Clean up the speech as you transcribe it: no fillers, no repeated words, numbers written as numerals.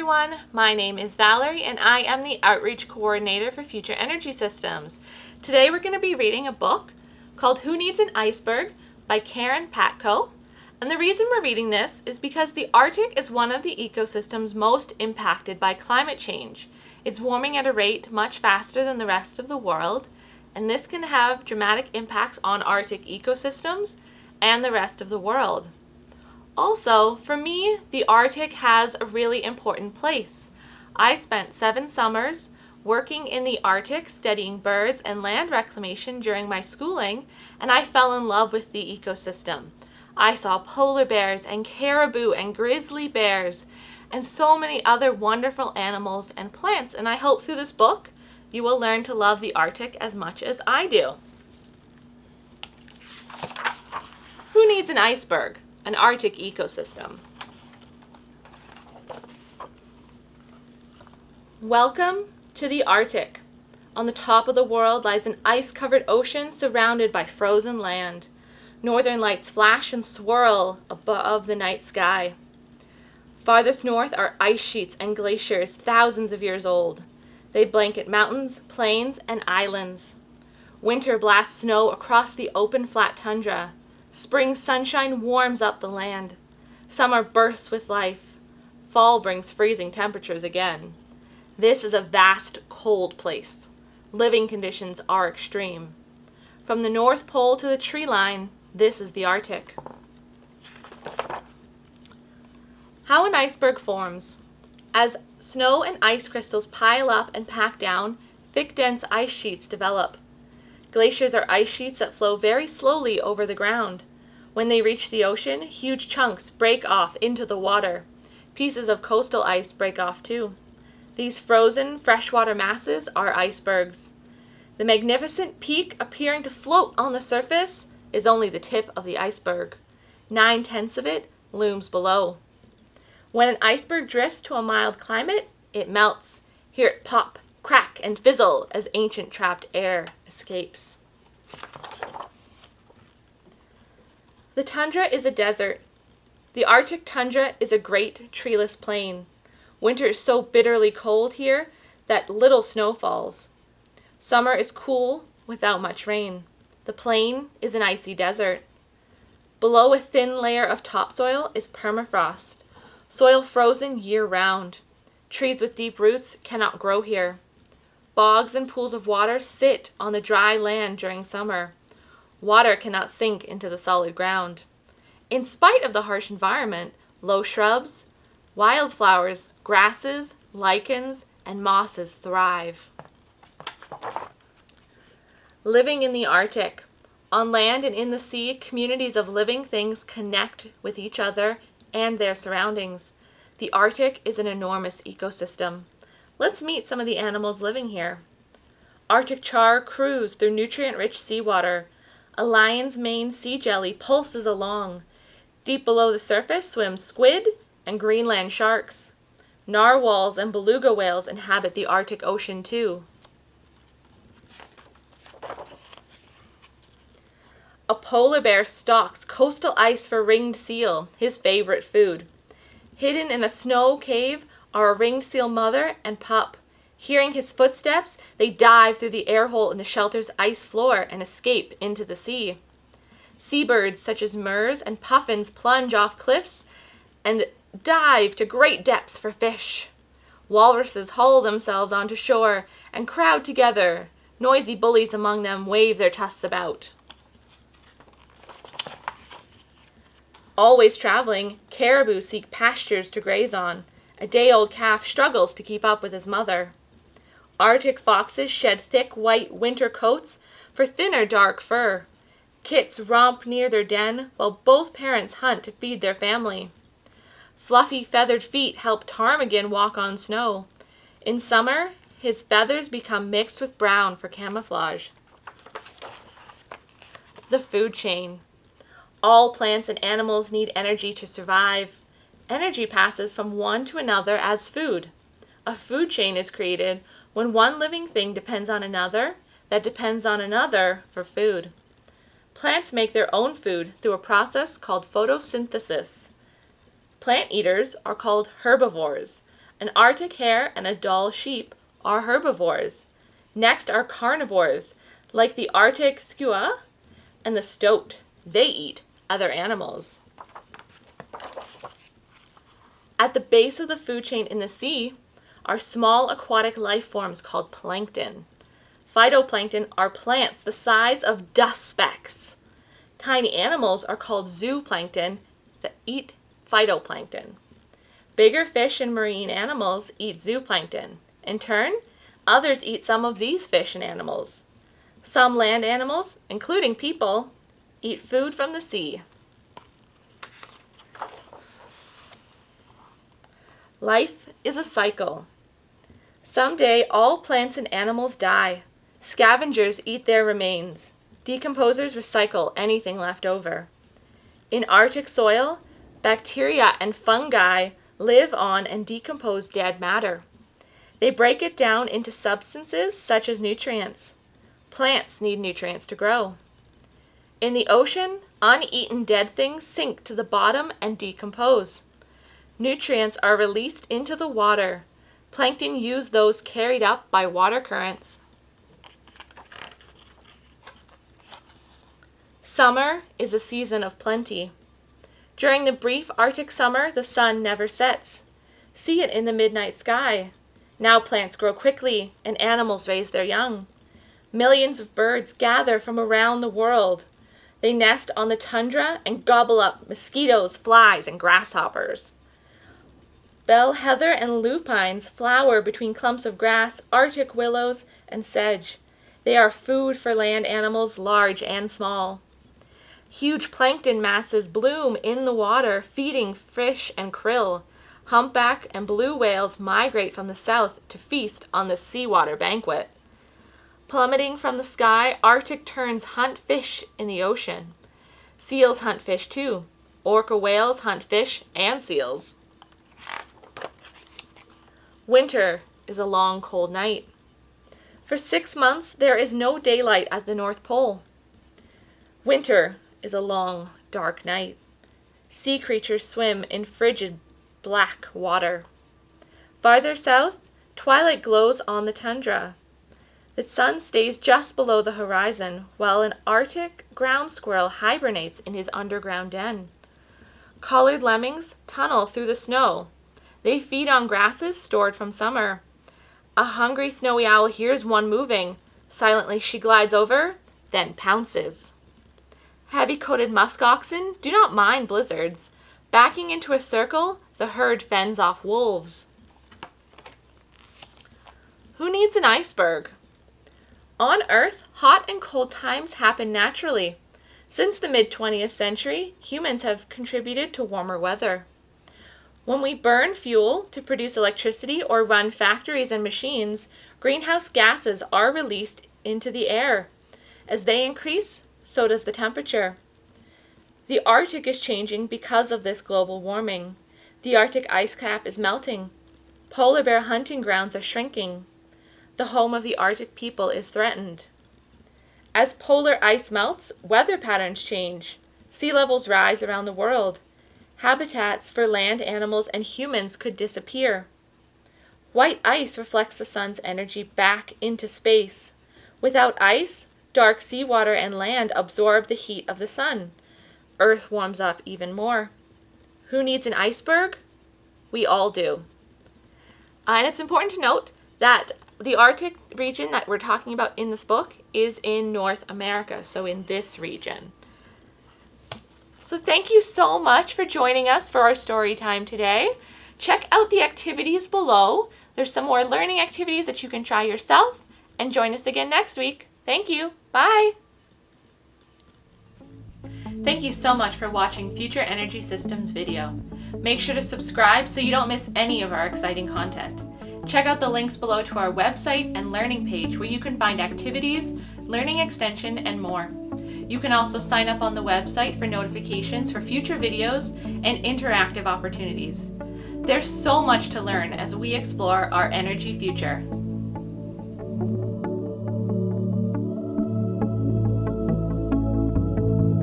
everyone, my name is Valerie and I am the Outreach Coordinator for Future Energy Systems. Today we're going to be reading a book called Who Needs an Iceberg by Karen Patkau. And the reason we're reading this is because the Arctic is one of the ecosystems most impacted by climate change. It's warming at a rate much faster than the rest of the world, and this can have dramatic impacts on Arctic ecosystems and the rest of the world. Also, for me, the Arctic has a really important place. I spent 7 summers working in the Arctic studying birds and land reclamation during my schooling, and I fell in love with the ecosystem. I saw polar bears and caribou and grizzly bears and so many other wonderful animals and plants, and I hope through this book you will learn to love the Arctic as much as I do. Who needs an iceberg? An Arctic ecosystem. Welcome to the Arctic. On the top of the world lies an ice-covered ocean surrounded by frozen land. Northern lights flash and swirl above the night sky. Farthest north are ice sheets and glaciers thousands of years old. They blanket mountains, plains, and islands. Winter blasts snow across the open flat tundra. Spring sunshine warms up the land. Summer bursts with life. Fall brings freezing temperatures again. This is a vast, cold place. Living conditions are extreme. From the North Pole to the tree line, this is the Arctic. How an iceberg forms. As snow and ice crystals pile up and pack down, thick, dense ice sheets develop. Glaciers are ice sheets that flow very slowly over the ground. When they reach the ocean, huge chunks break off into the water. Pieces of coastal ice break off too. These frozen freshwater masses are icebergs. The magnificent peak appearing to float on the surface is only the tip of the iceberg. 9/10 of it looms below. When an iceberg drifts to a mild climate, it melts. Hear it pop, crack, and fizzle as ancient trapped air escapes. The tundra is a desert. The Arctic tundra is a great treeless plain. Winter is so bitterly cold here that little snow falls. Summer is cool without much rain. The plain is an icy desert. Below a thin layer of topsoil is permafrost, soil frozen year-round. Trees with deep roots cannot grow here. Bogs and pools of water sit on the dry land during summer. Water cannot sink into the solid ground. In spite of the harsh environment, low shrubs, wildflowers, grasses, lichens, and mosses thrive. Living in the Arctic. On land and in the sea, communities of living things connect with each other and their surroundings. The Arctic is an enormous ecosystem. Let's meet some of the animals living here. Arctic char cruise through nutrient-rich seawater. A lion's mane sea jelly pulses along. Deep below the surface swim squid and Greenland sharks. Narwhals and beluga whales inhabit the Arctic Ocean too. A polar bear stalks coastal ice for ringed seal, his favorite food. Hidden in a snow cave are a ringed seal mother and pup. Hearing his footsteps, they dive through the air hole in the shelter's ice floor and escape into the sea. Seabirds such as murres and puffins plunge off cliffs and dive to great depths for fish. Walruses haul themselves onto shore and crowd together. Noisy bullies among them wave their tusks about. Always traveling, caribou seek pastures to graze on. A day-old calf struggles to keep up with his mother. Arctic foxes shed thick white winter coats for thinner dark fur. Kits romp near their den while both parents hunt to feed their family. Fluffy feathered feet help ptarmigan walk on snow. In summer, his feathers become mixed with brown for camouflage. The food chain. All plants and animals need energy to survive. Energy passes from one to another as food. A food chain is created when one living thing depends on another that depends on another for food. Plants make their own food through a process called photosynthesis. Plant eaters are called herbivores. An Arctic hare and a Dall sheep are herbivores. Next are carnivores, like the Arctic skua and the stoat. They eat other animals. At the base of the food chain in the sea are small aquatic life forms called plankton. Phytoplankton are plants the size of dust specks. Tiny animals are called zooplankton that eat phytoplankton. Bigger fish and marine animals eat zooplankton. In turn, others eat some of these fish and animals. Some land animals, including people, eat food from the sea. Life is a cycle. Someday all plants and animals die. Scavengers eat their remains. Decomposers recycle anything left over. In Arctic soil, bacteria and fungi live on and decompose dead matter. They break it down into substances such as nutrients. Plants need nutrients to grow. In the ocean, uneaten dead things sink to the bottom and decompose. Nutrients are released into the water. Plankton use those carried up by water currents. Summer is a season of plenty. During the brief Arctic summer, the sun never sets. See it in the midnight sky. Now plants grow quickly and animals raise their young. Millions of birds gather from around the world. They nest on the tundra and gobble up mosquitoes, flies, and grasshoppers. Bell heather and lupines flower between clumps of grass, Arctic willows, and sedge. They are food for land animals large and small. Huge plankton masses bloom in the water, feeding fish and krill. Humpback and blue whales migrate from the south to feast on the seawater banquet. Plummeting from the sky, Arctic terns hunt fish in the ocean. Seals hunt fish too. Orca whales hunt fish and seals. Winter is a long, cold night. For 6 months, there is no daylight at the North Pole. Winter is a long, dark night. Sea creatures swim in frigid, black water. Farther south, twilight glows on the tundra. The sun stays just below the horizon, while an Arctic ground squirrel hibernates in his underground den. Collared lemmings tunnel through the snow. They feed on grasses stored from summer. A hungry snowy owl hears one moving. Silently she glides over, then pounces. Heavy-coated musk oxen do not mind blizzards. Backing into a circle, the herd fends off wolves. Who needs an iceberg? On Earth, hot and cold times happen naturally. Since the mid-20th century, humans have contributed to warmer weather. When we burn fuel to produce electricity or run factories and machines, greenhouse gases are released into the air. As they increase, so does the temperature. The Arctic is changing because of this global warming. The Arctic ice cap is melting. Polar bear hunting grounds are shrinking. The home of the Arctic people is threatened. As polar ice melts, weather patterns change. Sea levels rise around the world. Habitats for land animals and humans could disappear. White ice reflects the sun's energy back into space. Without ice, dark seawater and land absorb the heat of the sun. Earth warms up even more. Who needs an iceberg? We all do. And it's important to note that the Arctic region that we're talking about in this book is in North America, so in this region. So thank you so much for joining us for our story time today. Check out the activities below. There's some more learning activities that you can try yourself, and join us again next week. Thank you. Bye. Thank you so much for watching Future Energy Systems video. Make sure to subscribe so you don't miss any of our exciting content. Check out the links below to our website and learning page where you can find activities, learning extension, and more. You can also sign up on the website for notifications for future videos and interactive opportunities. There's so much to learn as we explore our energy future.